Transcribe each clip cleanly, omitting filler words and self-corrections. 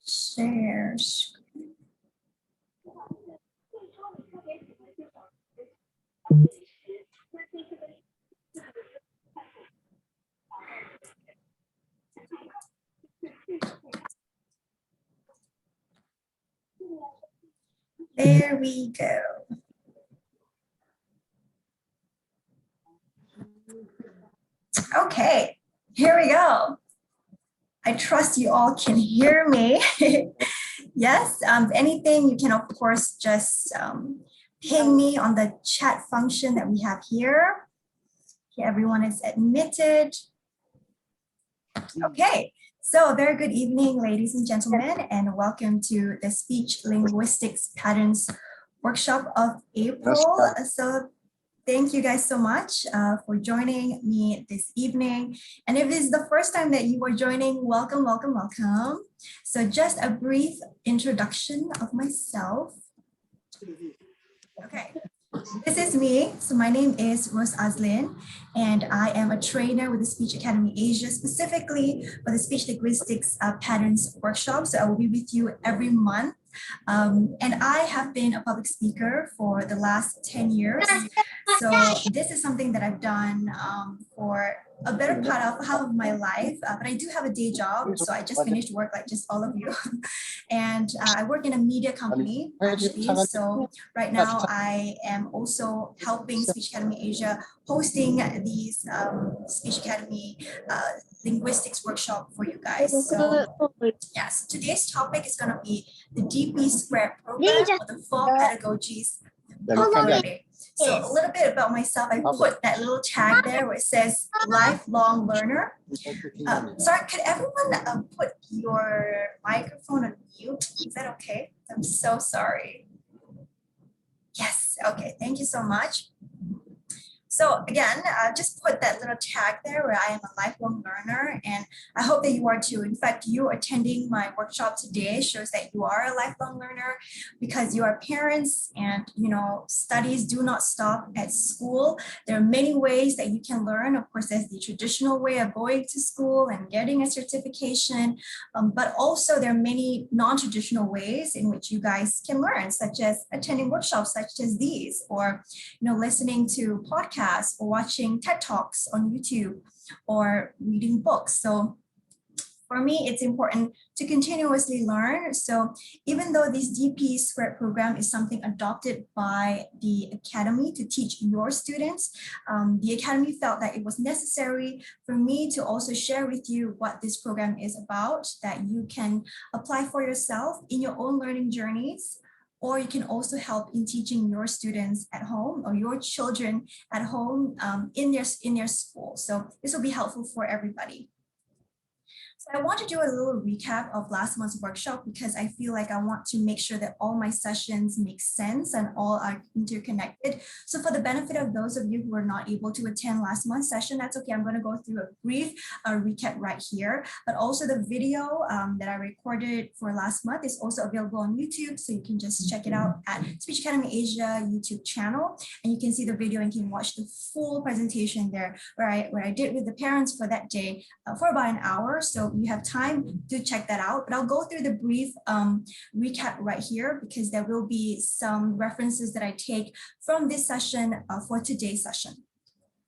Share screen. There we go. Okay, here we go. I trust you all can hear me. Yes, anything you can, of course, just ping me on the chat function that we have here. Okay, everyone is admitted. Okay, so very good evening, ladies and gentlemen, and welcome to the Speech Linguistics Patterns Workshop of April. So thank you guys so much for joining me this evening. And if this is the first time that you are joining, welcome, welcome, welcome. So just a brief introduction of myself. Okay, this is me. So my name is Rose Azlin, and I am a trainer with the Speech Academy Asia, specifically for the Speech Linguistics Patterns Workshop. So I will be with you every month. And I have been a public speaker for the last 10 years. So this is something that I've done for a better part of half of my life, but I do have a day job. So I just finished work like just all of you. And I work in a media company, actually. So right now I am also helping Speech Academy Asia hosting these Speech Academy linguistics workshop for you guys. So yes, today's topic is going to be the DP Squared program for the fall pedagogies. So a little bit about myself, I put that little tag there where it says lifelong learner. Sorry, could everyone put your microphone on mute? Is that okay? I'm so sorry. Yes, okay, thank you so much. So again, just put that little tag there where I am a lifelong learner, and I hope that you are too. In fact, you attending my workshop today shows that you are a lifelong learner because you are parents, and studies do not stop at school. There are many ways that you can learn. Of course, there's the traditional way of going to school and getting a certification, but also there are many non-traditional ways in which you guys can learn, such as attending workshops such as these, or listening to podcasts, or watching TED Talks on YouTube, or reading books. So for me, it's important to continuously learn. So even though this DP Squared program is something adopted by the Academy to teach your students, the Academy felt that it was necessary for me to also share with you what this program is about, that you can apply for yourself in your own learning journeys, or you can also help in teaching your students at home or your children at home in their school. So this will be helpful for everybody. So I want to do a little recap of last month's workshop because I feel like I want to make sure that all my sessions make sense and all are interconnected. So for the benefit of those of you who were not able to attend last month's session, that's okay. I'm going to go through a brief recap right here, but also the video that I recorded for last month is also available on YouTube. So you can just check it out at Speech Academy Asia YouTube channel, and you can see the video and can watch the full presentation there where I did with the parents for that day for about an hour. So you have time to check that out, but I'll go through the brief recap right here because there will be some references that I take from this session for today's session.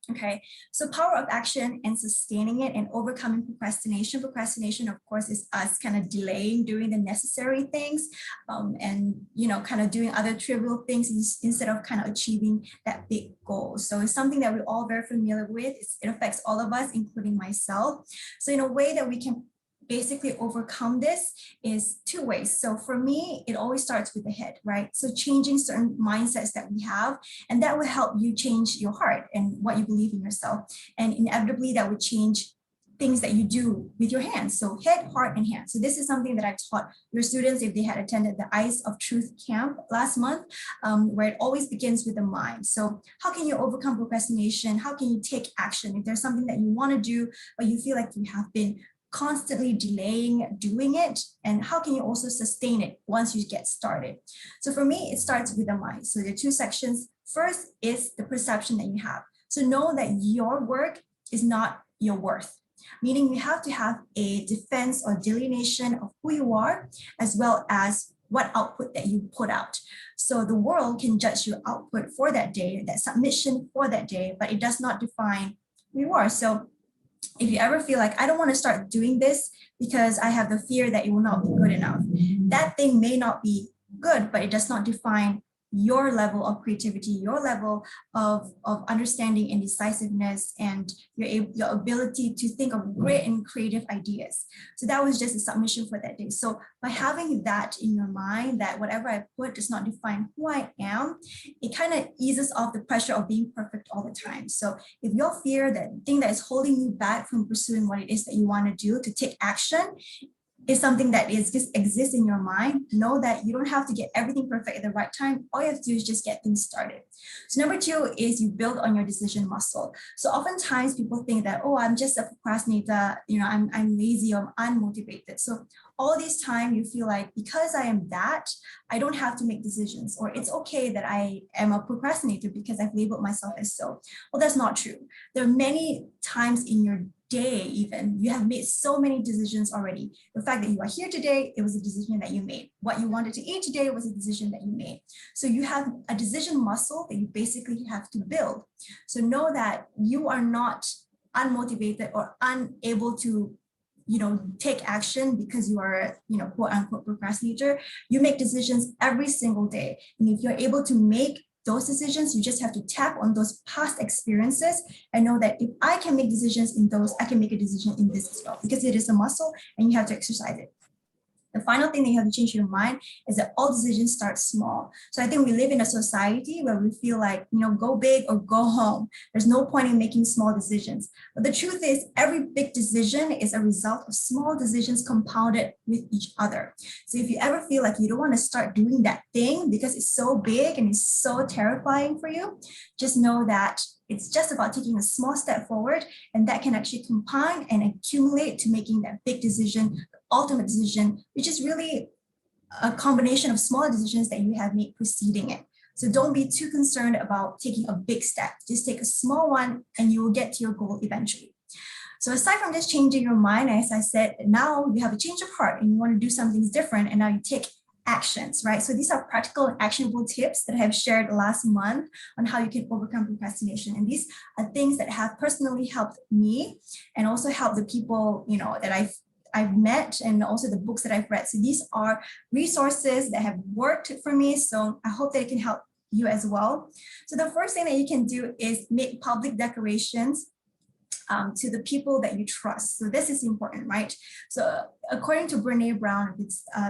Okay, so power of action and sustaining it and overcoming procrastination. Procrastination, of course, is us kind of delaying doing the necessary things and, kind of doing other trivial things instead of kind of achieving that big goal. So it's something that we're all very familiar with. It affects all of us, including myself. So in a way that we can basically overcome this is two ways. So for me, it always starts with the head, right? So changing certain mindsets that we have, and that will help you change your heart and what you believe in yourself. And inevitably that would change things that you do with your hands. So head, heart, and hand. So this is something that I taught your students if they had attended the Eyes of Truth camp last month, where it always begins with the mind. So how can you overcome procrastination? How can you take action? If there's something that you want to do, but you feel like you have been constantly delaying doing it, and how can you also sustain it once you get started? So for me, it starts with the mind. So there are two sections. First is the perception that you have. So know that your work is not your worth. meaning you have to have a defense or delineation of who you are, as well as what output that you put out. So the world can judge your output for that day, that submission for that day, but it does not define who you are. So if you ever feel like, I don't want to start doing this because I have the fear that it will not be good enough, that thing may not be good, but it does not define your level of creativity, your level of understanding and decisiveness, and your ability to think of great and creative ideas. So that was just a submission for that day. So by having that in your mind, that whatever I put does not define who I am, it kind of eases off the pressure of being perfect all the time. So if your fear, that thing that is holding you back from pursuing what it is that you want to do, to take action, is something that is just exists in your mind, know that you don't have to get everything perfect at the right time. All you have to do is just get things started. So number 2 is you build on your decision muscle. So oftentimes people think that, oh, I'm just a procrastinator, I'm lazy, or I'm unmotivated. So all this time you feel like, because I am that, I don't have to make decisions, or it's okay that I am a procrastinator because I've labeled myself as so. Well, that's not true. There are many times in your day, even, you have made so many decisions already. The fact that you are here today, it was a decision that you made. What you wanted to eat today was a decision that you made. So you have a decision muscle that you basically have to build. So know that you are not unmotivated or unable to take action because you are, quote unquote procrastinator. You make decisions every single day. And if you're able to make those decisions, you just have to tap on those past experiences and know that if I can make decisions in those, I can make a decision in this as well, because it is a muscle and you have to exercise it. The final thing that you have to change your mind is that all decisions start small. So I think we live in a society where we feel like, go big or go home. There's no point in making small decisions. But the truth is, every big decision is a result of small decisions compounded with each other. So if you ever feel like you don't want to start doing that thing because it's so big and it's so terrifying for you, just know that it's just about taking a small step forward, and that can actually compound and accumulate to making that big decision, the ultimate decision, which is really a combination of smaller decisions that you have made preceding it. So don't be too concerned about taking a big step. Just take a small one and you will get to your goal eventually. So aside from just changing your mind, as I said, now you have a change of heart and you want to do something different, and now you take actions, right? So these are practical and actionable tips that I have shared last month on how you can overcome procrastination. And these are things that have personally helped me and also helped the people, that I've met, and also the books that I've read. So these are resources that have worked for me. So I hope that it can help you as well. So the first thing that you can do is make public declarations to the people that you trust. So this is important, right? So according to Brené Brown,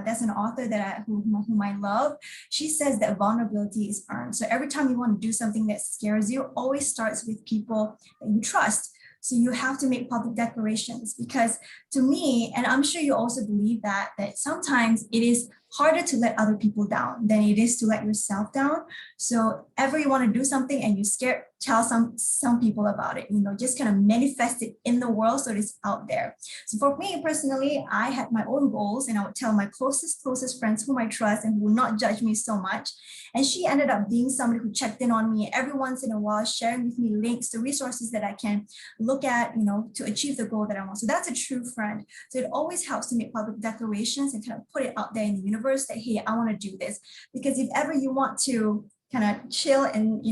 that's an author that whom I love, she says that vulnerability is earned. So every time you want to do something that scares you, always starts with people that you trust. So you have to make public declarations, because to me, and I'm sure you also believe that sometimes it is harder to let other people down than it is to let yourself down. So ever you want to do something and you're scared, tell some people about it, just kind of manifest it in the world so it's out there. So for me personally, I had my own goals, and I would tell my closest friends whom I trust and who will not judge me so much. And she ended up being somebody who checked in on me every once in a while, sharing with me links to resources that I can look at, to achieve the goal that I want. So that's a true friend. So it always helps to make public declarations and kind of put it out there in the universe that, hey, I want to do this. Because if ever you want to kind of chill and,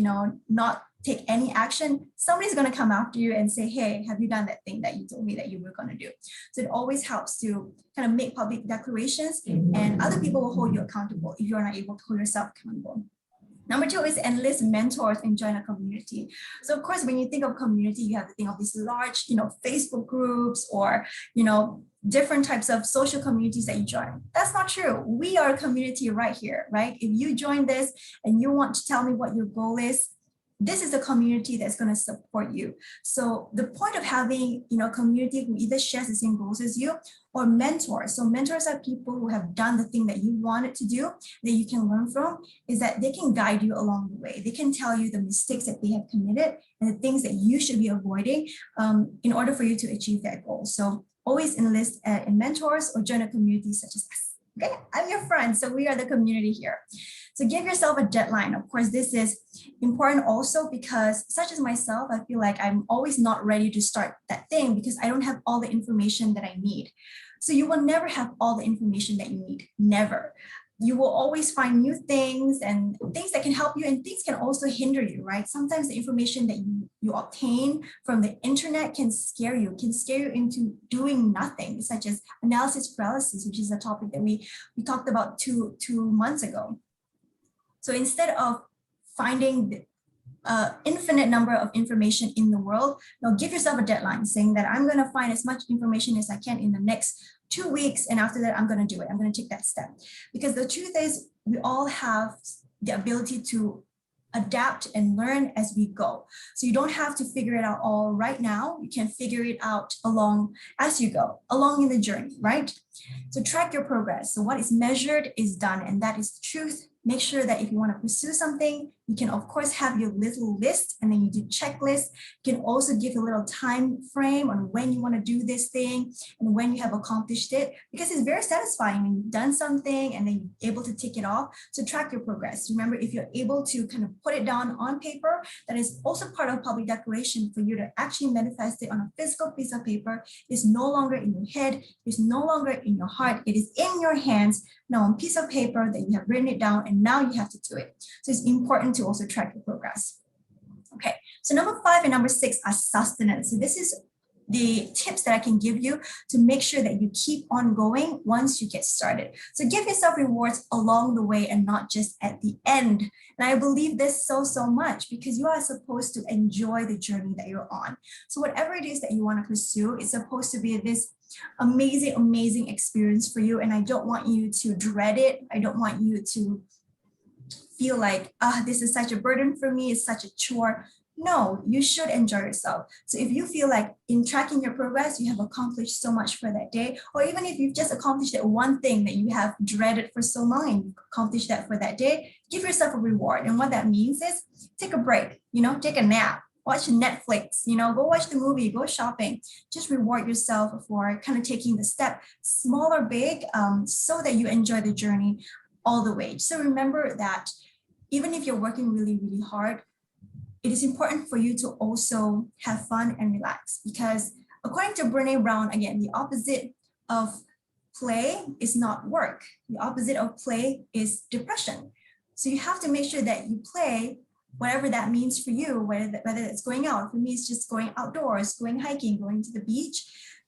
not take any action, somebody's going to come after you and say, hey, have you done that thing that you told me that you were going to do? So it always helps to kind of make public declarations, and other people will hold you accountable if you're not able to hold yourself accountable. Number 2 is enlist mentors and join a community. So of course, when you think of community, you have to think of these large, Facebook groups or, different types of social communities that you join. That's not true. We are a community right here, right? If you join this and you want to tell me what your goal is, this is a community that's going to support you. So the point of having, a community who either shares the same goals as you, or mentors. So mentors are people who have done the thing that you wanted to do, that you can learn from, is that they can guide you along the way. They can tell you the mistakes that they have committed and the things that you should be avoiding in order for you to achieve that goal. So always enlist in mentors or join a community such as us. Okay, I'm your friend, so we are the community here. So give yourself a deadline. Of course, this is important also because such as myself, I feel like I'm always not ready to start that thing because I don't have all the information that I need. So you will never have all the information that you need, never. You will always find new things and things that can help you and things can also hinder you, right? Sometimes the information that you obtain from the internet can scare you into doing nothing, such as analysis paralysis, which is a topic that we talked about two months ago. So instead of finding the infinite number of information in the world, give yourself a deadline saying that I'm going to find as much information as I can in the next 2 weeks. And after that, I'm going to do it. I'm going to take that step. Because the truth is, we all have the ability to adapt and learn as we go. So you don't have to figure it out all right now. You can figure it out along as you go, along in the journey, right? So track your progress. So what is measured is done, and that is the truth. Make sure that if you want to pursue something, you can of course have your little list and then you do checklist. You can also give a little time frame on when you want to do this thing and when you have accomplished it, because it's very satisfying when you've done something and then you're able to tick it off. So track your progress. Remember, if you're able to kind of put it down on paper, that is also part of public declaration for you to actually manifest it on a physical piece of paper. It's no longer in your head. It's no longer in your heart. It is in your hands now on a piece of paper that you have written it down, and now you have to do it. So it's important to also track your progress. Okay, so number 5 and number 6 are sustenance. So this is the tips that I can give you to make sure that you keep on going once you get started. So give yourself rewards along the way and not just at the end. And I believe this so much because you are supposed to enjoy the journey that you're on. So whatever it is that you want to pursue, it's supposed to be this amazing experience for you. And I don't want you to dread it. I don't want you to feel like, this is such a burden for me, it's such a chore. No, you should enjoy yourself. So if you feel like in tracking your progress, you have accomplished so much for that day, or even if you've just accomplished that one thing that you have dreaded for so long and you've accomplished that for that day, give yourself a reward. And what that means is take a break, take a nap, watch Netflix, go watch the movie, go shopping. Just reward yourself for kind of taking the step, small or big, so that you enjoy the journey all the way. So remember that even if you're working really hard, it is important for you to also have fun and relax, because according to Brené Brown, again, the opposite of play is not work. The opposite of play is depression. So you have to make sure that you play, whatever that means for you, whether it's going out. For me, it's just going outdoors, going hiking, going to the beach,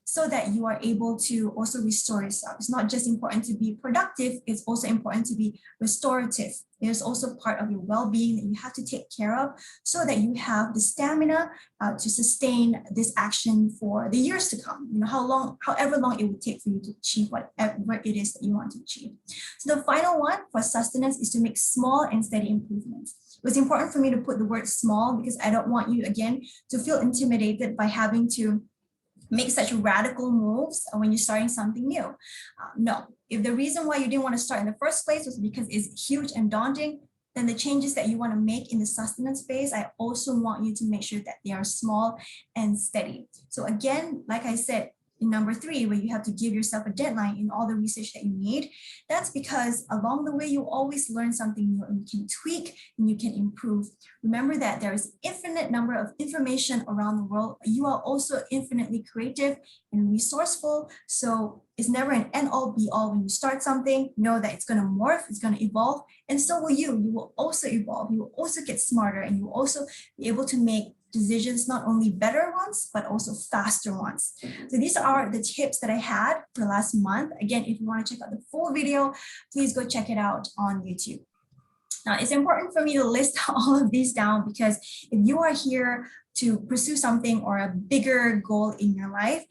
so that you are able to also restore yourself. It's not just important to be productive, it's also important to be restorative. There's also part of your well-being that you have to take care of so that you have the stamina to sustain this action for the years to come. However long it would take for you to achieve whatever it is that you want to achieve. So the final one for sustenance is to make small and steady improvements. It was important for me to put the word small because I don't want you, again, to feel intimidated by having to make such radical moves when you're starting something new. No, if the reason why you didn't want to start in the first place was because it's huge and daunting, then the changes that you want to make in the sustenance phase, I also want you to make sure that they are small and steady. So again, like I said, in number 3, where you have to give yourself a deadline in all the research that you need, that's because along the way, you always learn something new and you can tweak and you can improve. Remember that there is infinite number of information around the world. You are also infinitely creative and resourceful. So it's never an end all be all. When you start something, know that it's going to morph, it's going to evolve, and so will you. You will also evolve. You will also get smarter, and you will also be able to make decisions, not only better ones, but also faster ones. So these are the tips that I had for the last month. Again, if you want to check out the full video, please go check it out on YouTube. Now, it's important for me to list all of these down because if you are here to pursue something or a bigger goal in your life,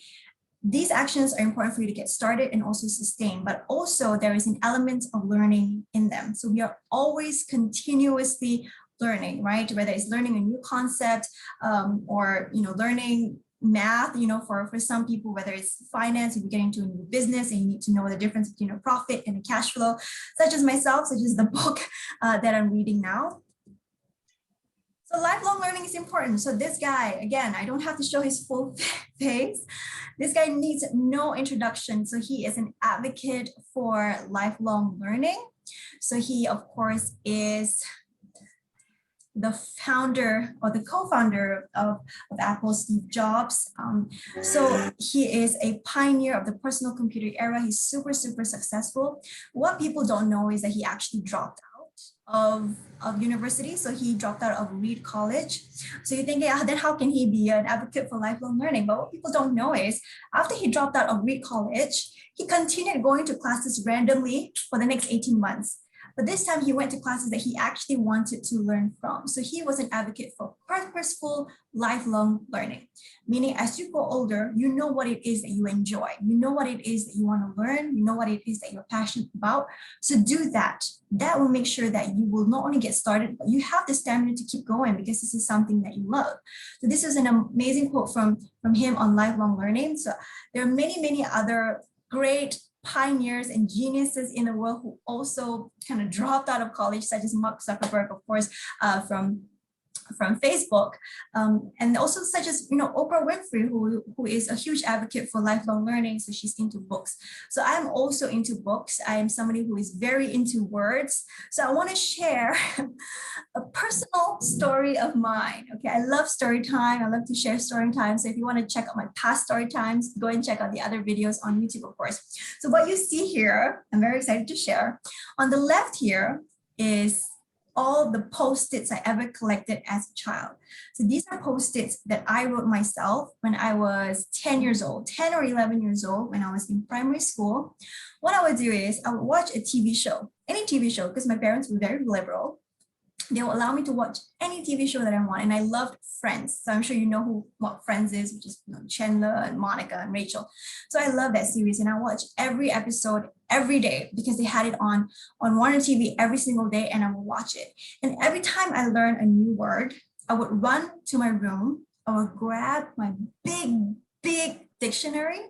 these actions are important for you to get started and also sustain, but also there is an element of learning in them. So we are always continuously learning, right? Whether it's learning a new concept or learning math, for some people, whether it's finance, if you're getting into a new business and you need to know the difference between a profit and a cash flow, such as myself, such as the book that I'm reading now. So So lifelong learning is important. So this guy, again, I don't have to show his full face. This guy needs no introduction. So he is an advocate for lifelong learning. So he, of course, is the founder or the co-founder of Apple, Steve Jobs. So he is a pioneer of the personal computer era. He's super, super successful. What people don't know is that he actually dropped out of university. So he dropped out of Reed College. So you think, yeah, then how can he be an advocate for lifelong learning? But what people don't know is after he dropped out of Reed College, he continued going to classes randomly for the next 18 months. But this time he went to classes that he actually wanted to learn from. So he was an advocate for purposeful, lifelong learning, meaning as you grow older, you know what it is that you enjoy. You know what it is that you want to learn. You know what it is that you're passionate about. So do that. That will make sure that you will not only get started, but you have the stamina to keep going because this is something that you love. So this is an amazing quote from him on lifelong learning. So there are many, many other great pioneers and geniuses in the world who also kind of dropped out of college, such as Mark Zuckerberg, of course, from Facebook, and also such as Oprah Winfrey, who is a huge advocate for lifelong learning. So she's into books. So I'm also into books. I am somebody who is very into words. So I want to share a personal story of mine. Okay, I love story time. I love to share story time. So if you want to check out my past story times, go and check out the other videos on YouTube, of course. So what you see here, I'm very excited to share. On the left here is all the Post-its I ever collected as a child. So these are Post-its that I wrote myself when I was 10 years old, 10 or 11 years old, when I was in primary school. What I would do is I would watch a TV show, any TV show, because my parents were very liberal. They will allow me to watch any TV show that I want. And I loved Friends. So I'm sure you know what Friends is, which is Chandler and Monica and Rachel. So I love that series. And I watch every episode every day because they had it on Warner TV every single day, and I would watch it. And every time I learn a new word, I would run to my room. I would grab my big dictionary,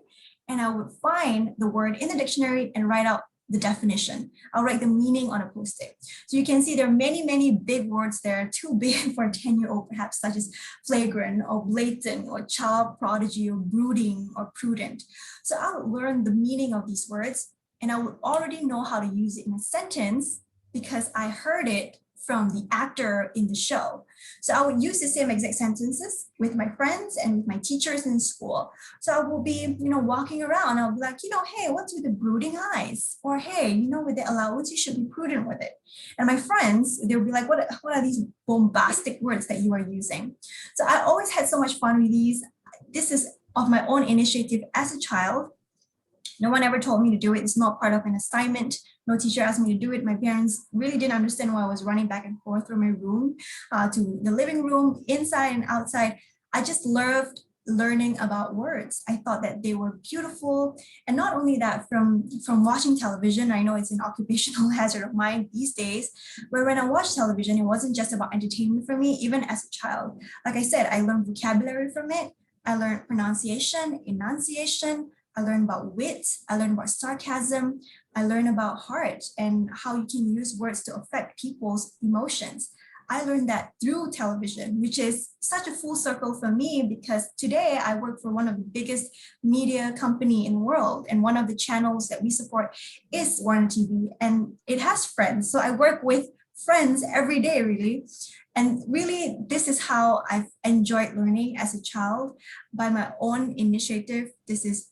and I would find the word in the dictionary and write out the definition. I'll write the meaning on a Post-it. So you can see there are many big words there, too big for a 10-year-old perhaps, such as flagrant or blatant or child prodigy or brooding or prudent. So I would learn the meaning of these words, and I would already know how to use it in a sentence because I heard it from the actor in the show. So I would use the same exact sentences with my friends and with my teachers in school. So I will be, walking around. I'll be like, hey, what's with the brooding eyes? Or hey, with the allowance, you should be prudent with it. And my friends, they'll be like, what are these bombastic words that you are using? So I always had so much fun with these. This is of my own initiative as a child. No one ever told me to do it. It's not part of an assignment. No teacher asked me to do it. My parents really didn't understand why I was running back and forth from my room to the living room, inside and outside. I just loved learning about words. I thought that they were beautiful. And not only that, from watching television, I know it's an occupational hazard of mine these days, where when I watched television, it wasn't just about entertainment for me, even as a child. Like I said, I learned vocabulary from it. I learned pronunciation, enunciation. I learned about wit, I learned about sarcasm, I learned about heart and how you can use words to affect people's emotions. I learned that through television, which is such a full circle for me because today I work for one of the biggest media company in the world, and one of the channels that we support is Warner TV, and it has Friends. So I work with Friends every day, really. And really, this is how I've enjoyed learning as a child by my own initiative. This is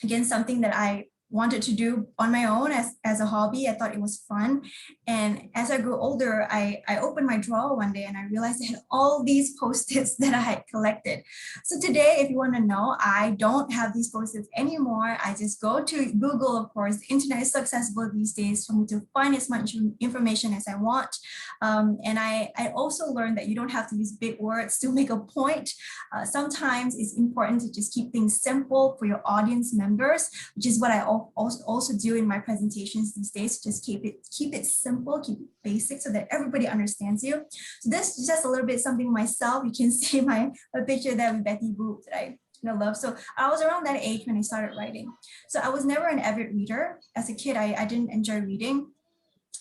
again, something that I wanted to do on my own as a hobby. I thought it was fun. And as I grew older, I opened my drawer one day and I realized I had all these Post-its that I had collected. So today, if you want to know, I don't have these Post-its anymore. I just go to Google, of course. The internet is so accessible these days for me to find as much information as I want. And I also learned that you don't have to use big words to make a point. Sometimes it's important to just keep things simple for your audience members, which is what I also do in my presentations these days. Just keep it simple, keep it basic so that everybody understands you. So this is just a little bit something myself. You can see my picture there with Betty Boop that I love. So I was around that age when I started writing. So I was never an avid reader. As a kid, I didn't enjoy reading,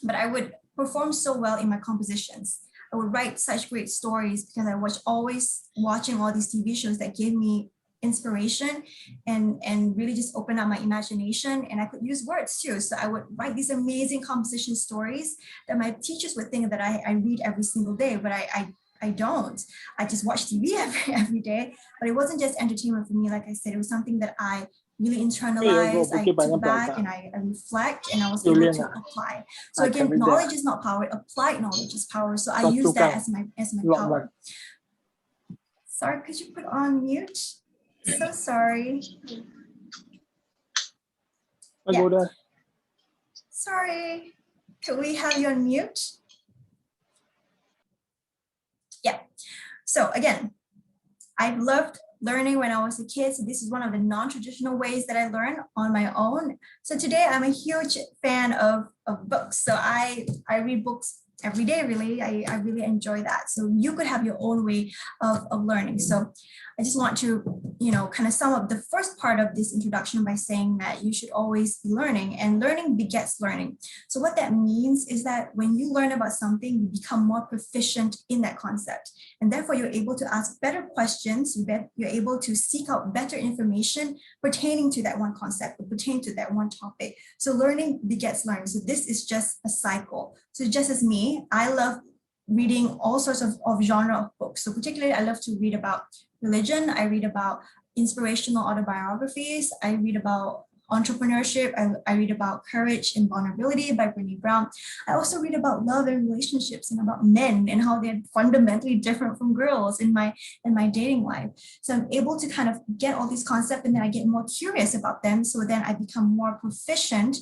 but I would perform so well in my compositions. I would write such great stories because I was always watching all these TV shows that gave me inspiration and really just open up my imagination, and I could use words too. So I would write these amazing composition stories that my teachers would think that I read every single day, but I don't. I just watch TV every day. But it wasn't just entertainment for me. Like I said, it was something that I really internalized. I took back and I reflect, and I was able to apply. So again, knowledge is not power. Applied knowledge is power. So I use that as my power. Sorry, could you put on mute? So sorry. Yeah. Sorry. Could we have you on mute? Yeah. So again, I've loved learning when I was a kid. So this is one of the non-traditional ways that I learn on my own. So today I'm a huge fan of books. So I read books every day, really. I really enjoy that. So you could have your own way of learning. So I just want to, kind of sum up the first part of this introduction by saying that you should always be learning, and learning begets learning. So what that means is that when you learn about something, you become more proficient in that concept. And therefore, you're able to ask better questions. You're able to seek out better information pertaining to that one concept or pertaining to that one topic. So learning begets learning. So this is just a cycle. So just as me, I love reading all sorts of genre of books. So particularly, I love to read about religion. I read about inspirational autobiographies. I read about entrepreneurship. I read about Courage and Vulnerability by Brené Brown. I also read about love and relationships and about men and how they're fundamentally different from girls in my dating life. So I'm able to kind of get all these concepts, and then I get more curious about them. So then I become more proficient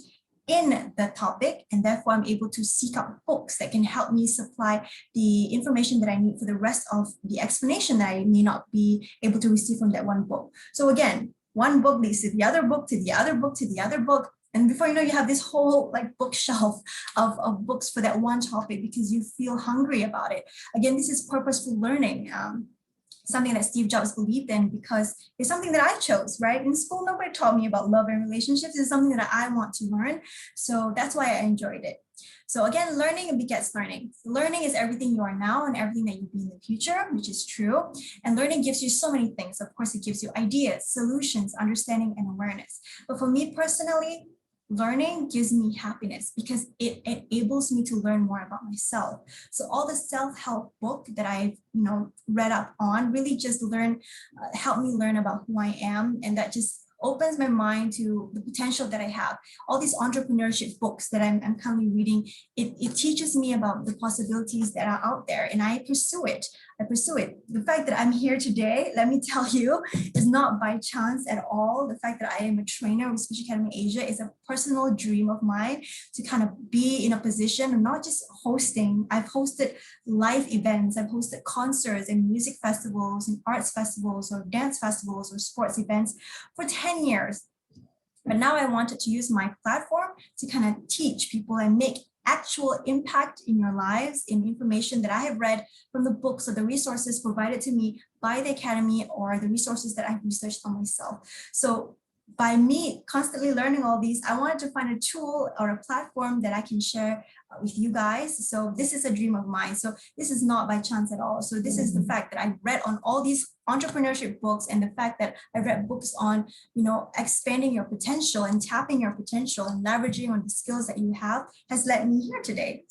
in the topic, and therefore I'm able to seek out books that can help me supply the information that I need for the rest of the explanation that I may not be able to receive from that one book. So again, one book leads to the other book, to the other book, to the other book. And before you know, you have this whole bookshelf of books for that one topic because you feel hungry about it. Again, this is purposeful learning. Something that Steve Jobs believed in, because it's something that I chose, right? In school, nobody taught me about love and relationships. It's something that I want to learn. So that's why I enjoyed it. So again, learning begets learning. Learning is everything you are now and everything that you'll be in the future, which is true. And learning gives you so many things. Of course, it gives you ideas, solutions, understanding, and awareness. But for me personally, learning gives me happiness because it enables me to learn more about myself. So all the self-help book that I've read up on really just help me learn about who I am, and that just opens my mind to the potential that I have. All these entrepreneurship books that I'm currently reading, it teaches me about the possibilities that are out there, and I pursue it. The fact that I'm here today, let me tell you, is not by chance at all. The fact that I am a trainer with Speech Academy Asia is a personal dream of mine to kind of be in a position of not just hosting. I've hosted live events, I've hosted concerts and music festivals and arts festivals or dance festivals or sports events for 10 years. But now I wanted to use my platform to kind of teach people and make actual impact in your lives in information that I have read from the books or the resources provided to me by the Academy or the resources that I've researched on myself. So by me constantly learning all these, I wanted to find a tool or a platform that I can share with you guys. So this is a dream of mine. So this is not by chance at all. So this is the fact that I read on all these entrepreneurship books, and the fact that I read books on, expanding your potential and tapping your potential and leveraging on the skills that you have has led me here today.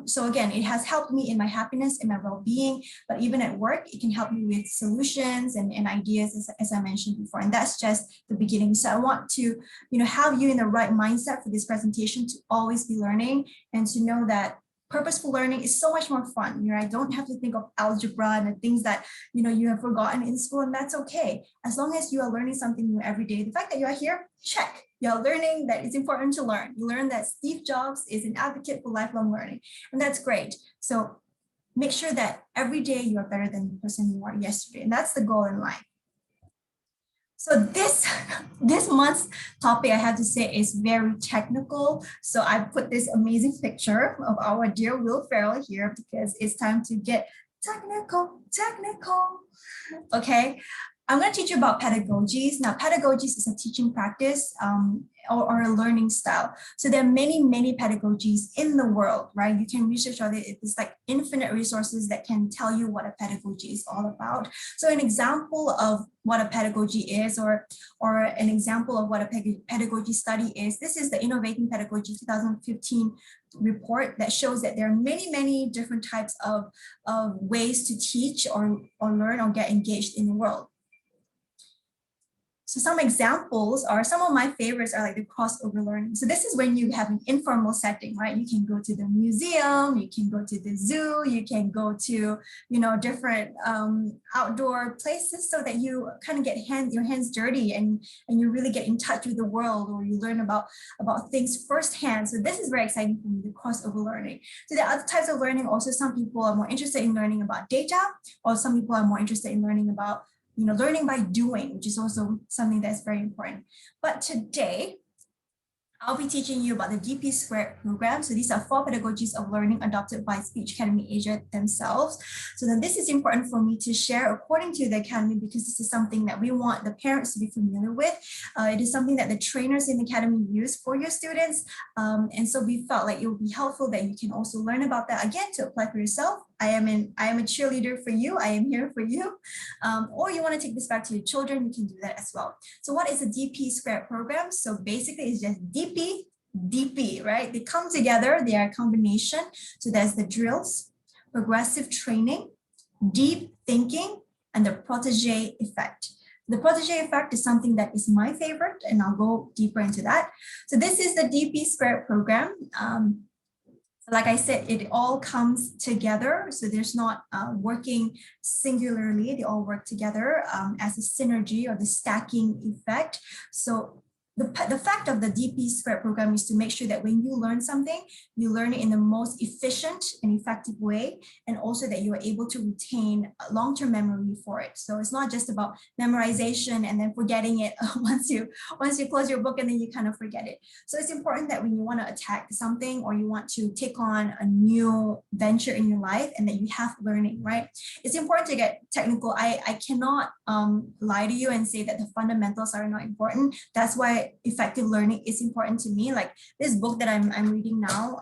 So again, it has helped me in my happiness and my well-being, but even at work, it can help me with solutions and ideas, as I mentioned before. And that's just the beginning. So I want to, have you in the right mindset for this presentation to always be learning, and to know that purposeful learning is so much more fun. I don't have to think of algebra and the things that you have forgotten in school, and that's okay. As long as you are learning something new every day. The fact that you are here, check. You are learning that it's important to learn. You learn that Steve Jobs is an advocate for lifelong learning, and that's great. So make sure that every day you are better than the person you were yesterday, and that's the goal in life. So this month's topic, I have to say, is very technical. So I put this amazing picture of our dear Will Ferrell here because it's time to get technical. Okay. I'm going to teach you about pedagogies. Now, pedagogies is a teaching practice or a learning style. So there are many, many pedagogies in the world, right? You can research on it. It's like infinite resources that can tell you what a pedagogy is all about. So an example of what a pedagogy is, or an example of what a pedagogy study is, this is the Innovating Pedagogy 2015 report that shows that there are many, many different types of ways to teach or learn or get engaged in the world. So some examples are, some of my favorites are like the crossover learning. So this is when you have an informal setting, right? You can go to the museum, you can go to the zoo, you can go to, different outdoor places so that you kind of get your hands dirty and you really get in touch with the world, or you learn about things firsthand. So this is very exciting for me, the crossover learning. So there are other types of learning. Also, some people are more interested in learning about data, or some people are more interested in learning about learning by doing, which is also something that's very important. But today, I'll be teaching you about the DP Squared program. So these are 4 pedagogies of learning adopted by Speech Academy Asia themselves. So then this is important for me to share according to the Academy, because this is something that we want the parents to be familiar with. It is something that the trainers in the Academy use for your students. And so we felt like it would be helpful that you can also learn about that, again, to apply for yourself. I am a cheerleader for you. I am here for you. Or you want to take this back to your children, you can do that as well. So what is a DP Squared program? So basically it's just DP, right? They come together, they are a combination. So there's the drills, progressive training, deep thinking, and the protege effect. The protege effect is something that is my favorite, and I'll go deeper into that. So this is the DP Squared program. Like I said, it all comes together. So there's not working singularly, they all work together as a synergy or the stacking effect. So the fact of the DP Squared program is to make sure that when you learn something, you learn it in the most efficient and effective way, and also that you are able to retain long-term memory for it. So it's not just about memorization and then forgetting it once you close your book and then you kind of forget it. So it's important that when you want to attack something or you want to take on a new venture in your life and that you have learning, right? It's important to get technical. I cannot lie to you and say that the fundamentals are not important. That's why effective learning is important to me. Like this book that I'm reading now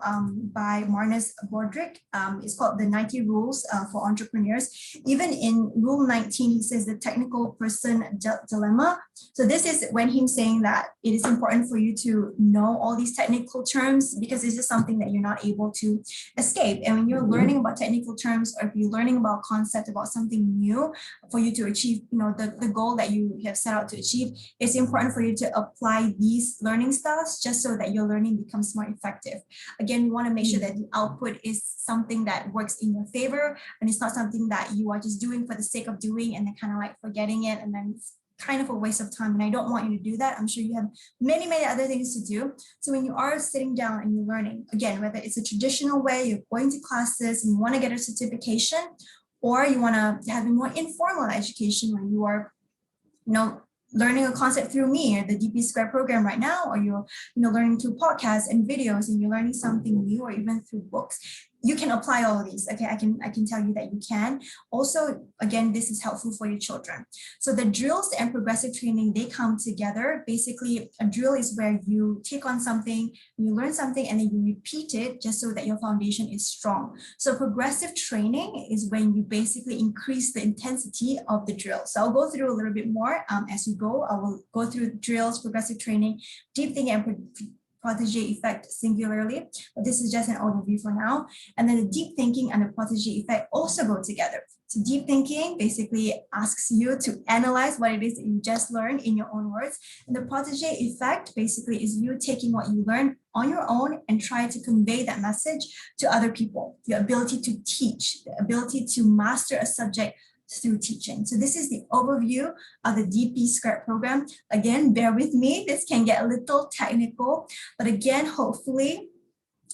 by Marnus Broderick, it's called The 90 Rules for Entrepreneurs. Even in Rule 19, he says the technical person dilemma. So this is when he's saying that it is important for you to know all these technical terms, because this is something that you're not able to escape. And when you're learning about technical terms, or if you're learning about concept, about something new for you to achieve, the goal that you have set out to achieve, it's important for you to apply these learning styles just so that your learning becomes more effective. Again, we want to make sure that the output is something that works in your favor, and it's not something that you are just doing for the sake of doing and then kind of like forgetting it, and then it's kind of a waste of time. And I don't want you to do that. I'm sure you have many, many other things to do. So when you are sitting down and you're learning, again, whether it's a traditional way, you're going to classes and you want to get a certification, or you want to have a more informal education where you are, learning a concept through me or the DP Squared program right now, or you're learning through podcasts and videos and you're learning something new, or even through books, you can apply all of these. Okay, I can tell you that you can. Also, again, this is helpful for your children. So the drills and progressive training, they come together. Basically, a drill is where you take on something, you learn something, and then you repeat it just so that your foundation is strong. So progressive training is when you basically increase the intensity of the drill. So I'll go through a little bit more as we go. I will go through drills, progressive training, deep thinking, and protege effect singularly, but this is just an overview for now. And then the deep thinking and the protege effect also go together. So deep thinking basically asks you to analyze what it is that you just learned in your own words. And the protege effect basically is you taking what you learned on your own and try to convey that message to other people. Your ability to teach, the ability to master a subject through teaching. So this is the overview of the DP Squared program. Again, bear with me, this can get a little technical, but again, hopefully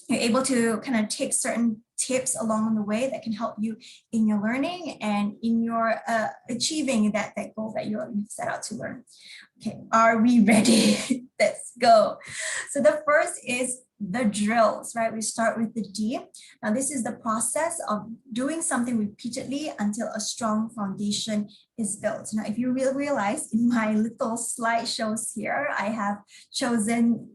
you're able to kind of take certain tips along the way that can help you in your learning and in your achieving that goal that you've set out to learn. Okay, are we ready? Let's go. So the first is the drills, right? We start with the D. Now, this is the process of doing something repeatedly until a strong foundation is built. Now, if you will realize in my little slideshows here, I have chosen,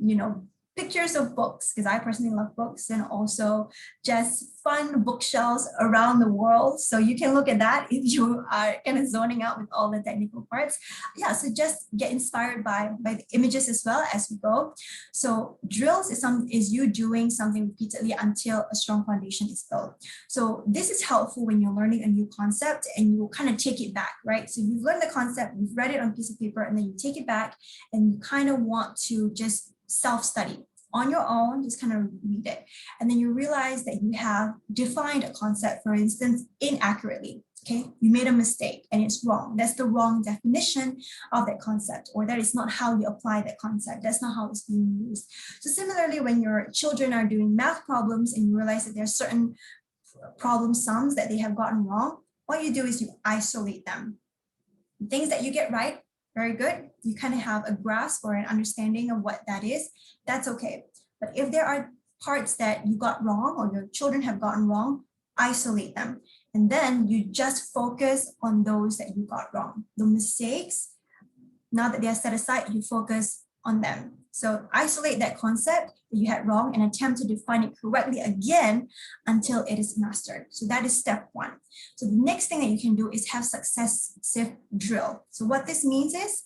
pictures of books because I personally love books, and also just fun bookshelves around the world. So you can look at that if you are kind of zoning out with all the technical parts. Yeah, so just get inspired by the images as well as we go. So drills is you doing something repeatedly until a strong foundation is built. So this is helpful when you're learning a new concept and you kind of take it back, right? So you've learned the concept, you've read it on a piece of paper, and then you take it back and you kind of want to just self-study on your own, just kind of read it. And then you realize that you have defined a concept, for instance, inaccurately. Okay, you made a mistake and it's wrong. That's the wrong definition of that concept, or that is not how you apply that concept. That's not how it's being used. So similarly, when your children are doing math problems and you realize that there are certain problem sums that they have gotten wrong, what you do is you isolate them. Things that you get right, very good. You kind of have a grasp or an understanding of what that is. That's okay. But if there are parts that you got wrong or your children have gotten wrong, isolate them. And then you just focus on those that you got wrong. The mistakes, now that they are set aside, you focus on them. So isolate that concept that you had wrong and attempt to define it correctly again until it is mastered. So that is step one. So the next thing that you can do is have successive drill. So what this means is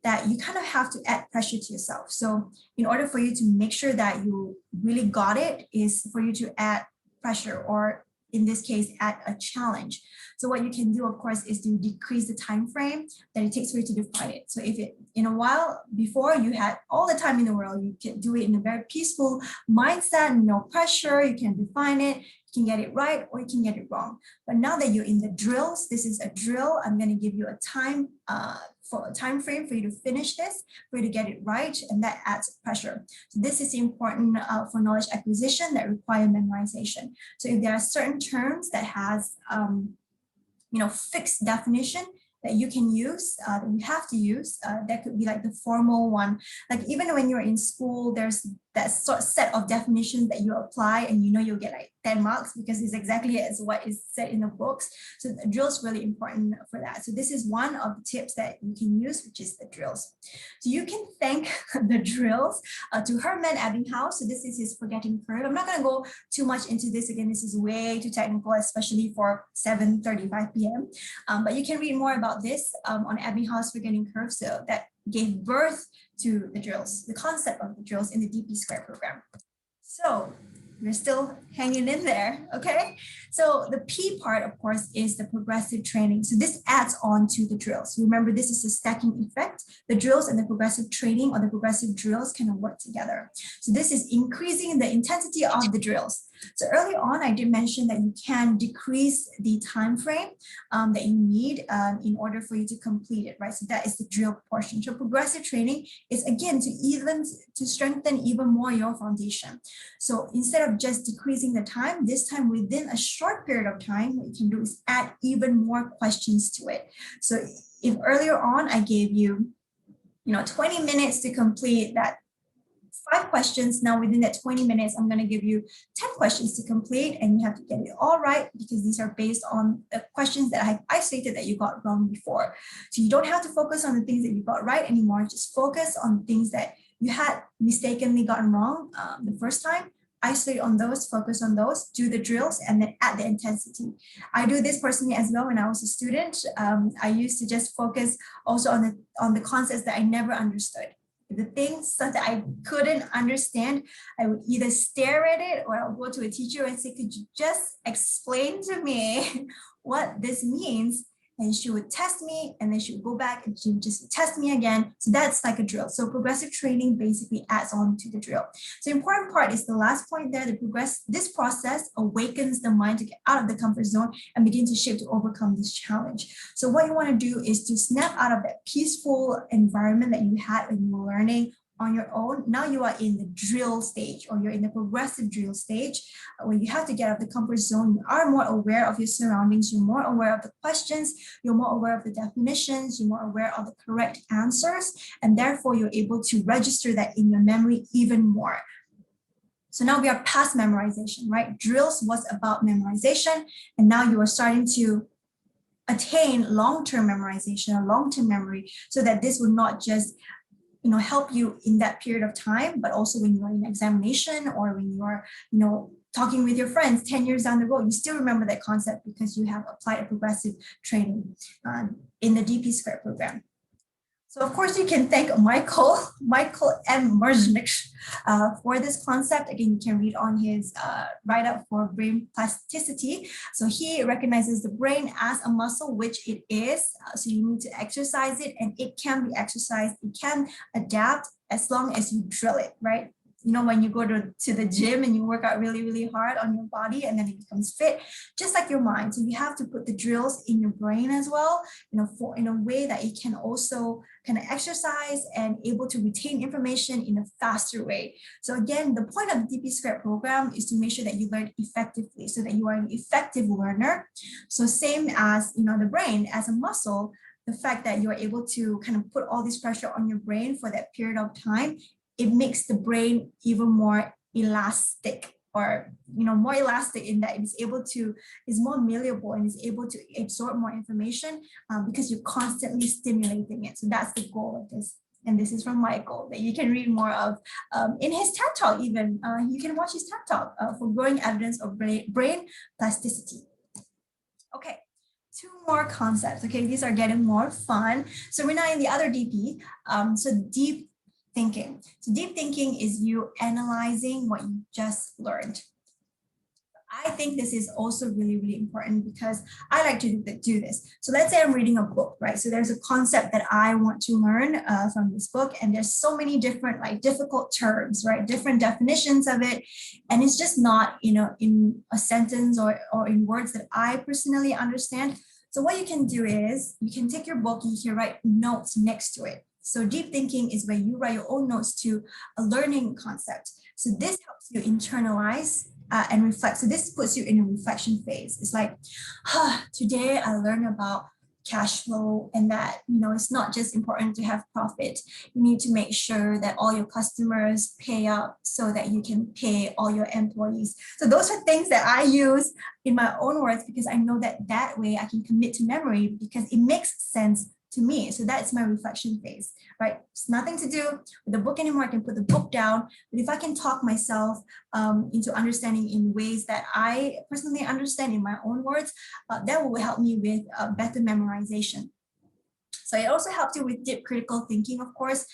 that you kind of have to add pressure to yourself. So in order for you to make sure that you really got it is for you to add pressure, or in this case, add a challenge. So what you can do, of course, is to decrease the time frame that it takes for you to define it. So if it, in a while before you had all the time in the world, you can do it in a very peaceful mindset, no pressure, you can define it, you can get it right or you can get it wrong. But now that you're in the drills, this is a drill, I'm going to give you a time frame for you to finish this, for you to get it right, and that adds pressure. So this is important for knowledge acquisition that require memorization. So if there are certain terms that has fixed definition that you can use, that you have to use, that could be like the formal one. Like even when you're in school, there's that sort of set of definitions that you apply and you'll get like 10 marks because it's exactly as what is said in the books. So the drill is really important for that. So this is one of the tips that you can use, which is the drills. So you can thank the drills to Herman Ebbinghaus. So this is his forgetting curve. I'm not going to go too much into this again. This is way too technical, especially for 7:35 p.m. But you can read more about this on Ebbinghaus forgetting curve. So that gave birth to the drills, the concept of the drills in the DP Square program. So we're still hanging in there, okay? So the P part, of course, is the progressive training. So this adds on to the drills. Remember, this is a stacking effect. The drills and the progressive training or the progressive drills kind of work together. So this is increasing the intensity of the drills. So early on, I did mention that you can decrease the time frame that you need in order for you to complete it, right? So that is the drill portion. So progressive training is again to strengthen even more your foundation. So instead of just decreasing the time, this time within a short period of time, what you can do is add even more questions to it. So if earlier on I gave you, 20 minutes to complete that 5 questions. Now within that 20 minutes, I'm going to give you 10 questions to complete, and you have to get it all right because these are based on the questions that I have isolated that you got wrong before. So you don't have to focus on the things that you got right anymore. Just focus on things that you had mistakenly gotten wrong the first time. Isolate on those, focus on those, do the drills, and then add the intensity. I do this personally as well when I was a student. I used to just focus also on the concepts that I never understood. The things that I couldn't understand, I would either stare at it or I'll go to a teacher and say, could you just explain to me what this means? And she would test me, and then she would go back and she would just test me again. So that's like a drill. So progressive training basically adds on to the drill. So the important part is the last point there, this process awakens the mind to get out of the comfort zone and begin to shape to overcome this challenge. So what you want to do is to snap out of that peaceful environment that you had when you were learning on your own. Now you are in the drill stage, or you're in the progressive drill stage, where you have to get out of the comfort zone. You are more aware of your surroundings. You're more aware of the questions. You're more aware of the definitions. You're more aware of the correct answers. And therefore, you're able to register that in your memory even more. So now we are past memorization, right? Drills was about memorization, and now you are starting to attain long-term memorization or long-term memory, so that this will not just help you in that period of time, but also when you are in examination or when you are talking with your friends 10 years down the road, you still remember that concept because you have applied a progressive training in the DP Square program. So of course, you can thank Michael M. Merznick for this concept. Again, you can read on his write-up for brain plasticity. So he recognizes the brain as a muscle, which it is. So you need to exercise it, and it can be exercised. It can adapt as long as you drill it, right? When you go to the gym and you work out really, really hard on your body, and then it becomes fit, just like your mind. So you have to put the drills in your brain as well, in a way that it can also kind of exercise and able to retain information in a faster way. So again, the point of the DP Square program is to make sure that you learn effectively, so that you are an effective learner. So same as, the brain as a muscle, the fact that you're able to kind of put all this pressure on your brain for that period of time, it makes the brain even more elastic, or more elastic in that is more malleable and is able to absorb more information because you're constantly stimulating it. So that's the goal of this. And this is from Michael, that you can read more of in his TED Talk. Even you can watch his TED Talk for growing evidence of brain plasticity. Okay, 2 more concepts. Okay, these are getting more fun. So we're now in the other DP. So deep thinking. So deep thinking is you analyzing what you just learned. I think this is also really, really important because I like to do this. So let's say I'm reading a book, right? So there's a concept that I want to learn from this book, and there's so many different difficult terms, right? Different definitions of it. And it's just not, in a sentence or in words that I personally understand. So what you can do is you can take your book and you can write notes next to it. So deep thinking is where you write your own notes to a learning concept. So this helps you internalize and reflect. So this puts you in a reflection phase. It's like, today I learned about cash flow, and that, it's not just important to have profit. You need to make sure that all your customers pay up so that you can pay all your employees. So those are things that I use in my own words, because I know that way I can commit to memory because it makes sense to me. So that's my reflection phase, right? It's nothing to do with the book anymore. I can put the book down, but if I can talk myself into understanding in ways that I personally understand in my own words, that will help me with better memorization. So it also helps you with deep critical thinking, of course.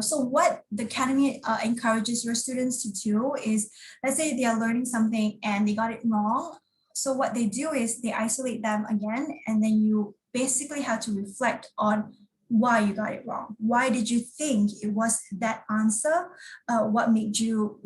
So what the Academy encourages your students to do is, let's say they are learning something and they got it wrong. So what they do is they isolate them again, and then you basically have to reflect on why you got it wrong. Why did you think it was that answer? What made you,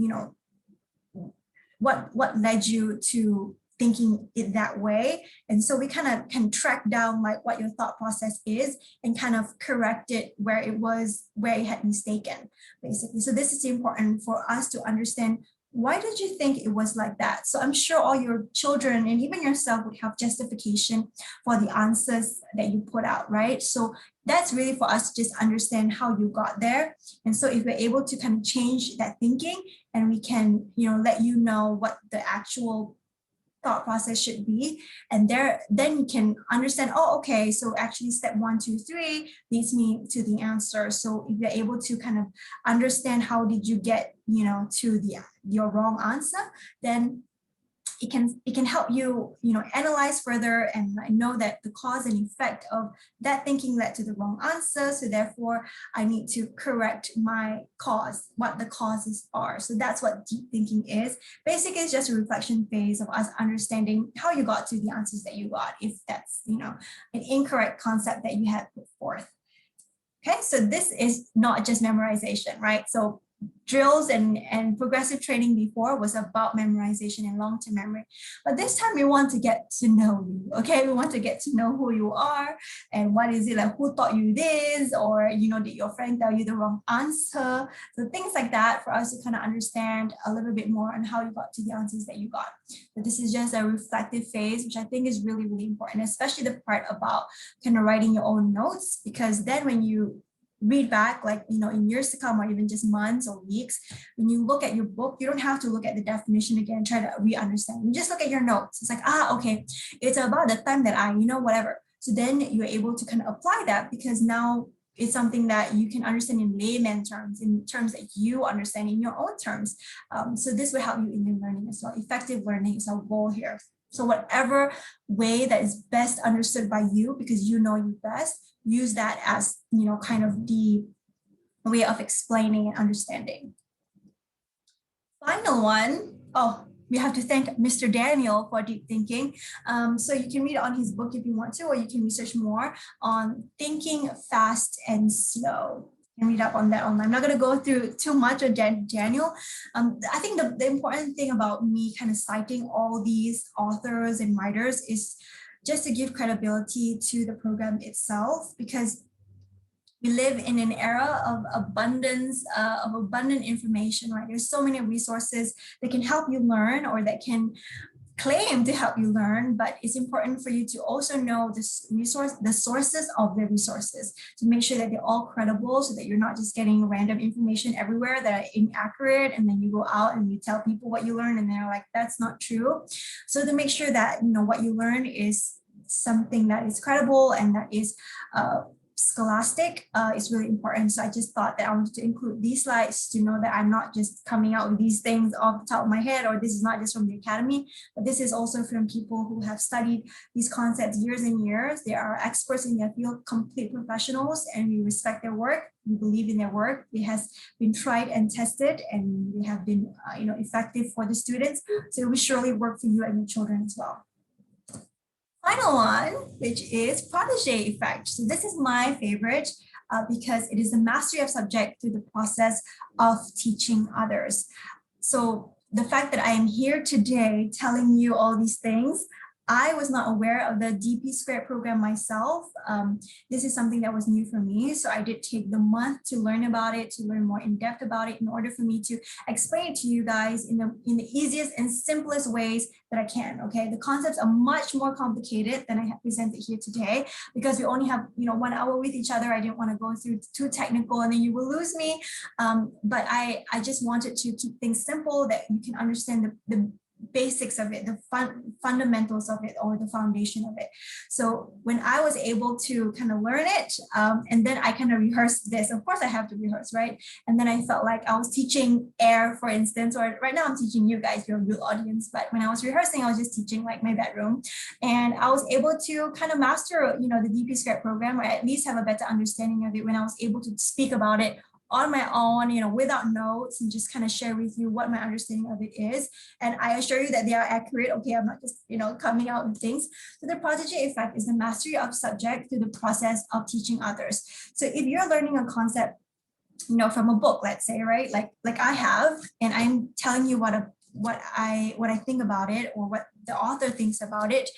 what led you to thinking it that way? And so we kind of can track down what your thought process is and kind of correct it where it had mistaken, basically. So this is important for us to understand, why did you think it was like that? So I'm sure all your children and even yourself would have justification for the answers that you put out, right? So that's really for us to just understand how you got there. And so if we're able to kind of change that thinking, and we can, let you know what the actual thought process should be, and then you can understand, okay, so actually step 1, 2, 3 leads me to the answer. So if you're able to kind of understand how did you get to your wrong answer, then it can help you analyze further and know that the cause and effect of that thinking led to the wrong answer. So therefore I need to correct my cause, what the causes are. So that's what deep thinking is. Basically, it's just a reflection phase of us understanding how you got to the answers that you got, if that's an incorrect concept that you had put forth. Okay, so this is not just memorization, right? So drills and progressive training before was about memorization and long-term memory. But this time we want to get to know you, okay? We want to get to know who you are and what is it, who taught you this, or, did your friend tell you the wrong answer? So things like that for us to kind of understand a little bit more on how you got to the answers that you got. But this is just a reflective phase, which I think is really, really important, especially the part about kind of writing your own notes, because then when you read back, like, in years to come, or even just months or weeks, when you look at your book, you don't have to look at the definition again, try to re-understand. You just look at your notes. It's like, okay, it's about the time that whatever. So then you're able to kind of apply that, because now it's something that you can understand in layman terms, in terms that you understand in your own terms. So this will help you in your learning as well. Effective learning is our goal here. So whatever way that is best understood by you, because you know you best, use that as, kind of the way of explaining and understanding. Final one, we have to thank Mr. Daniel for deep thinking. So you can read on his book if you want to, or you can research more on thinking fast and slow. You can read up on that online. I'm not going to go through too much of Daniel. I think the important thing about me kind of citing all these authors and writers is just to give credibility to the program itself, because we live in an era of abundance, of abundant information, right? There's so many resources that can help you learn, or that can claim to help you learn, but it's important for you to also know the sources of the resources, to make sure that they're all credible, so that you're not just getting random information everywhere that are inaccurate, and then you go out and you tell people what you learn and they're like, that's not true. So to make sure that, what you learn is something that is credible and that is scholastic is really important. So I just thought that I wanted to include these slides to know that I'm not just coming out with these things off the top of my head, or this is not just from the academy, but this is also from people who have studied these concepts years and years. They are experts in their field, complete professionals, and we respect their work. We believe in their work. It has been tried and tested, and they have been effective for the students. So it will surely work for you and your children as well. Final one, which is prodigy effect. So this is my favorite because it is the mastery of subject through the process of teaching others. So the fact that I am here today telling you all these things, I was not aware of the DP Squared program myself. This is something that was new for me. So I did take the month to learn about it, to learn more in depth about it, in order for me to explain it to you guys in the easiest and simplest ways that I can. Okay, the concepts are much more complicated than I have presented here today, because we only have 1 hour with each other. I didn't want to go through too technical and then you will lose me. But I just wanted to keep things simple, that you can understand the basics of it, the fundamentals of it, or the foundation of it. So when I was able to kind of learn it, and then I kind of rehearsed this, of course I have to rehearse, right? And then I felt like I was teaching air, for instance, or right now I'm teaching you guys, your real audience. But when I was rehearsing, I was just teaching like my bedroom. And I was able to kind of master, the DP Squared program, or at least have a better understanding of it when I was able to speak about it on my own, without notes, and just kind of share with you what my understanding of it is. And I assure you that they are accurate. Okay, I'm not just, coming out with things. So the prodigy effect is the mastery of subject through the process of teaching others. So if you're learning a concept, from a book, let's say, right? Like I have, and I'm telling you what I think about it, or what the author thinks about it,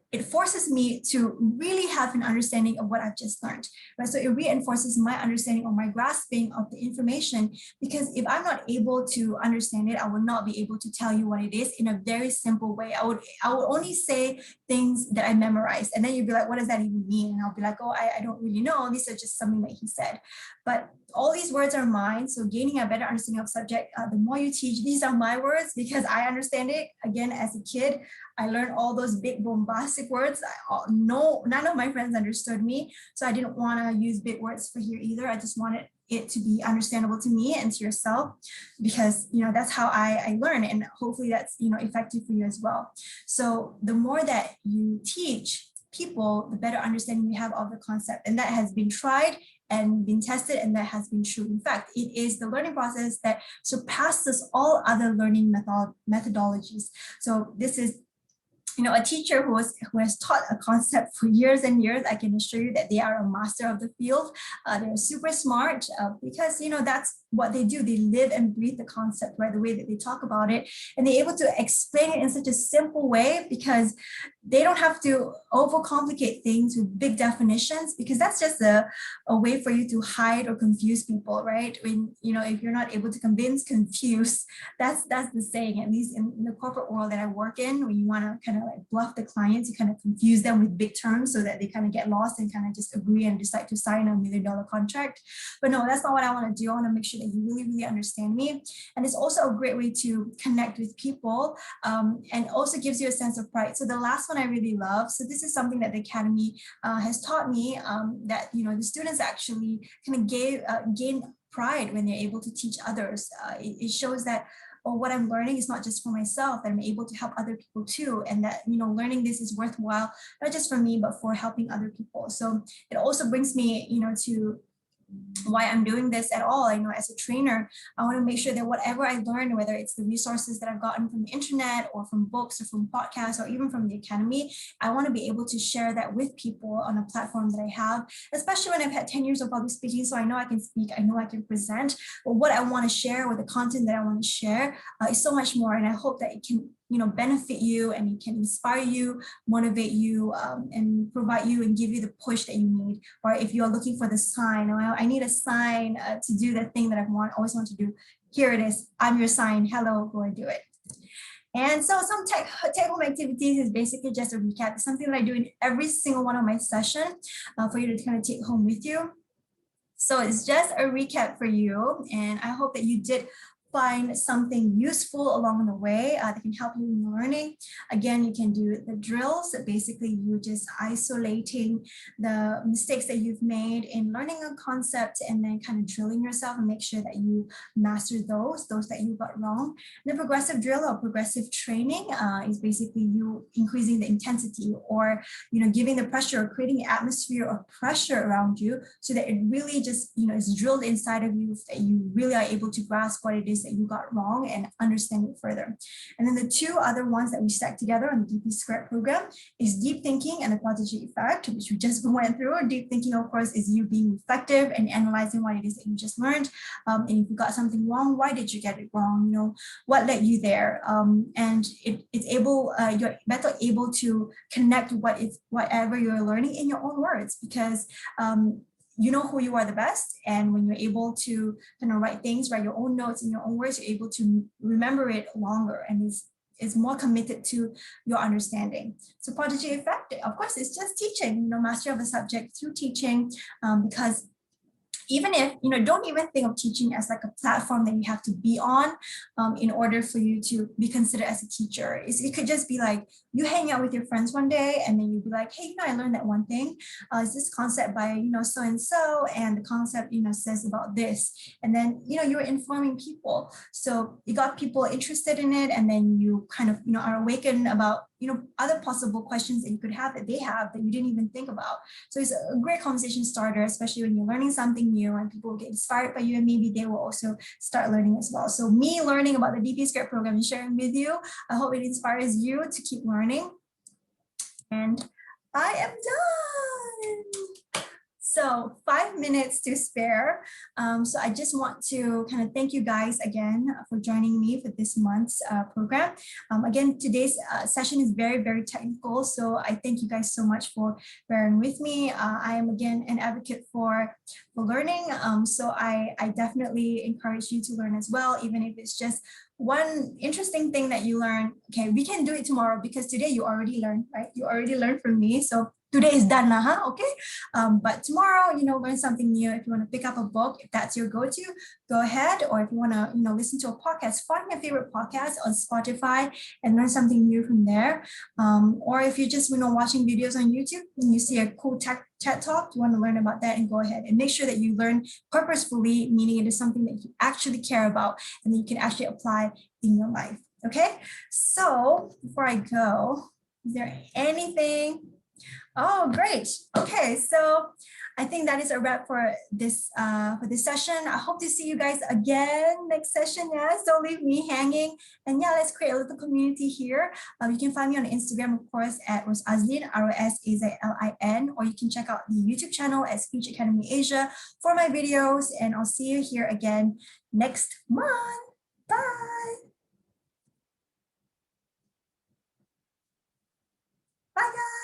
it forces me to really have an understanding of what I've just learned, right? So it reinforces my understanding or my grasping of the information, because if I'm not able to understand it, I will not be able to tell you what it is in a very simple way. I would only say things that I memorized, and then you'd be like, what does that even mean? And I'll be like, oh, I don't really know. These are just something that he said. But all these words are mine. So gaining a better understanding of subject, the more you teach, these are my words because I understand it. Again, as a kid, I learned all those big bombastic words. None of my friends understood me. So I didn't want to use big words for here either. I just wanted it to be understandable to me and to yourself, because that's how I learn, and hopefully that's effective for you as well. So the more that you teach people, the better understanding you have of the concept, and that has been tried and been tested, and that has been true. In fact, it is the learning process that surpasses all other learning methodologies. So this is a teacher who has taught a concept for years and years. I can assure you that they are a master of the field. They're super smart because that's what they do. They live and breathe the concept, right? The way that they talk about it, and they're able to explain it in such a simple way because they don't have to overcomplicate things with big definitions, because that's just a way for you to hide or confuse people, right? When, if you're not able to convince, confuse, that's the saying, at least in the corporate world that I work in, when you want to kind of like bluff the clients, you kind of confuse them with big terms so that they kind of get lost and kind of just agree and decide to sign a $1 million contract. But no, that's not what I want to do. I want to make sure that you really, really understand me. And it's also a great way to connect with people, and also gives you a sense of pride. So the last one I really love. So this is something that the Academy has taught me, that, the students actually kind of gain pride when they're able to teach others. It shows that, what I'm learning is not just for myself, that I'm able to help other people too. And that, learning this is worthwhile, not just for me, but for helping other people. So it also brings me, to why I'm doing this at all. I know as a trainer, I want to make sure that whatever I learn, whether it's the resources that I've gotten from the internet or from books or from podcasts or even from the Academy, I want to be able to share that with people on a platform that I have, especially when I've had 10 years of public speaking. So I know I can speak, I know I can present, but what I want to share, or the content that I want to share is so much more. And I hope that it can benefit you, and it can inspire you, motivate you, and provide you and give you the push that you need. Or if you are looking for the sign, I need a sign to do the thing that I always want to do. Here it is. I'm your sign. Hello, go and do it. And so some take-home activities is basically just a recap. It's something that I do in every single one of my sessions for you to kind of take home with you. So it's just a recap for you. And I hope that you did find something useful along the way that can help you in learning. Again, you can do the drills. Basically, you just isolating the mistakes that you've made in learning a concept, and then kind of drilling yourself and make sure that you master those that you got wrong. The progressive drill or progressive training is basically you increasing the intensity, or giving the pressure, or creating an atmosphere of pressure around you, so that it really just is drilled inside of you, that you really are able to grasp what it is that you got wrong and understand it further. And then the two other ones that we stack together on the DP Squared program is deep thinking and the prodigy effect, which we just went through. Deep thinking, of course, is you being reflective and analyzing what it is that you just learned. And if you got something wrong, why did you get it wrong? What led you there? And it's able, you're better able to connect whatever you're learning in your own words, because you know who you are the best. And when you're able to kind of write your own notes in your own words, you're able to remember it longer, and is more committed to your understanding. So prodigy effect, of course, it's just teaching, mastery of a subject through teaching, because even if, don't even think of teaching as like a platform that you have to be on in order for you to be considered as a teacher. It could just be like you hang out with your friends one day, and then you'd be like, hey, I learned that one thing. It's this concept by, so-and-so, and the concept, says about this. And then, you're informing people. So you got people interested in it, and then you kind of, are awakened about, other possible questions that you could have that they have that you didn't even think about. So it's a great conversation starter, especially when you're learning something new, and people will get inspired by you, and maybe they will also start learning as well. So me learning about the DP Squared program and sharing with you, I hope it inspires you to keep learning. And I am done. So 5 minutes to spare. So I just want to kind of thank you guys again for joining me for this month's program. Again, today's session is very, very technical. So I thank you guys so much for bearing with me. I am, again, an advocate for learning. So I definitely encourage you to learn as well, even if it's just one interesting thing that you learn. Okay, we can do it tomorrow, because today you already learned, right? You already learned from me. So today is done now, huh? Okay. But tomorrow, learn something new. If you want to pick up a book, if that's your go-to, go ahead. Or if you want to, listen to a podcast, find your favorite podcast on Spotify and learn something new from there. Or if you're just, watching videos on YouTube and you see a cool TED Talk, you want to learn about that, and go ahead and make sure that you learn purposefully, meaning it is something that you actually care about and that you can actually apply in your life. Okay. So before I go, is there anything Oh, great. Okay, so I think that is a wrap for this session. I hope to see you guys again next session. Yes, don't leave me hanging. And yeah, let's create a little community here. You can find me on Instagram, of course, at Rosazlin, Rosazlin, or you can check out the YouTube channel at Speech Academy Asia for my videos. And I'll see you here again next month. Bye. Bye, guys.